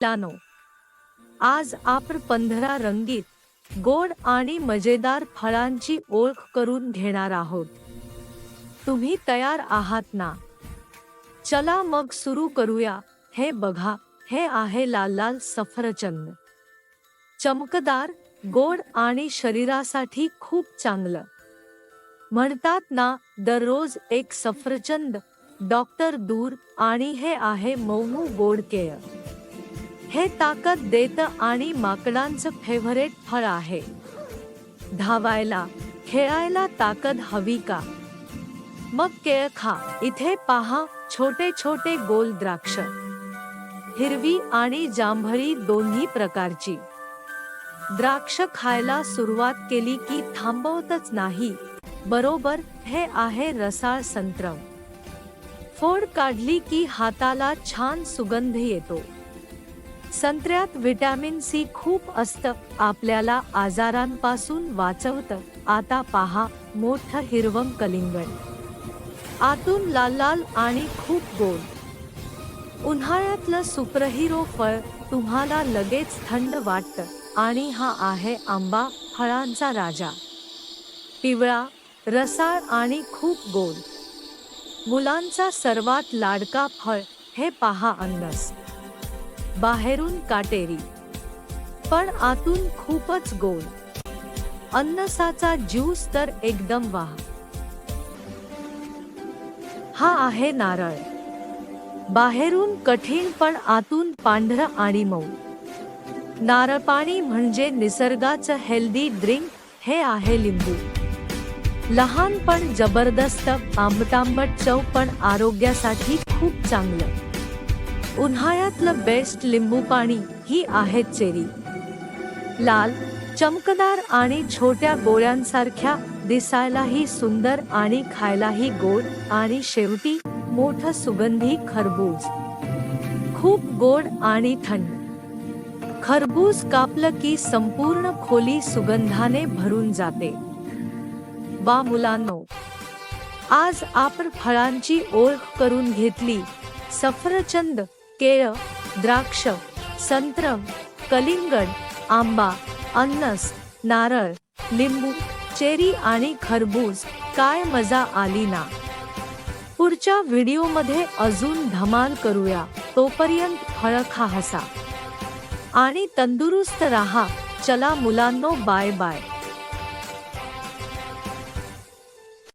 मित्रांनो, आज आपण 15 रंगीत, गोड आणि मजेदार फळांची ओळख करून घेणार आहोत. तुम्ही तयार आहात ना? चला मग सुरू करूया. हे बघा, हे आहे लाल लाल सफरचंद. चमकदार, गोड आणि शरीरासाठी खूप चांगलं. म्हणतात ना, दररोज एक सफरचंद, डॉक्टर दूर. आणि हे आहे मऊ गोड केळ. हे ताकद देतं आणि माकडांचं फेव्हरेट फळ आहे. धावायला, खेळायला ताकद हवी का? मग केळ खा. इथे पहा, छोटे छोटे गोल द्राक्ष, हिरवी आणि जांभळी दोन्ही प्रकारची. द्राक्ष खायला सुरुवात केली की थांबवतच नाही. बरोबर, हे आहे रसाळ संत्र. फोड काढली की हाताला छान सुगंध येतो. संत्र्यात व्हिटॅमिन सी खूप असतं, आपल्याला आजारांपासून वाचवतं. आता पहा, मोठं हिरवं कलिंगड, आतून लाल लाल आणि खूप गोड. उन्हाळ्यातलं सुपरहिरो फळ, तुम्हाला लगेच थंड वाटतं. आणि हा आहे आंबा, फळांचा राजा. पिवळा, रसाळ आणि खूप गोड. मुलांचा सर्वात लाडका फळ. हे पहा अननस, बाहेरून काटेरी पण आतून खूपच गोड. अननसाचा ज्यूस तर एकदम वाह. हा आहे नारळ, बाहेरून कठीण पण आतून पांढरं आणि मऊ. नारळ पाणी म्हणजे निसर्गाचं हेल्दी ड्रिंक. हे आहे लिंबू, लहान पण जबरदस्त, आंबट चव पण आरोग्यासाठी खूप चांगलं. उन्हाळ्यातलं बेस्ट लिंबू पाणी. ही आहे चेरी, लाल, चमकदार आणि छोट्या गोळ्यांसारख्या, दिसायलाही सुंदर आणि खायलाही गोड. आणि शेवटी मोठं सुगंधी खरबूज, खूप गोड आणि थंड. खरबूज कापलं की संपूर्ण खोली सुगंधाने भरून जाते. वा मुलांनो, आज आपण फळांची ओळख करून घेतली. सफरचंद, केळ, द्राक्ष, संत्र, कलिंगड, आंबा, अननस, नारळ, लिंबू, चेरी आणि खरबूज. काय मजा आली ना? पुढच्या व्हिडिओमध्ये अजून धमाल करूया. तोपर्यंत फळं खा, हसा आणि तंदुरुस्त राहा. चला मुलांनो, बाय बाय.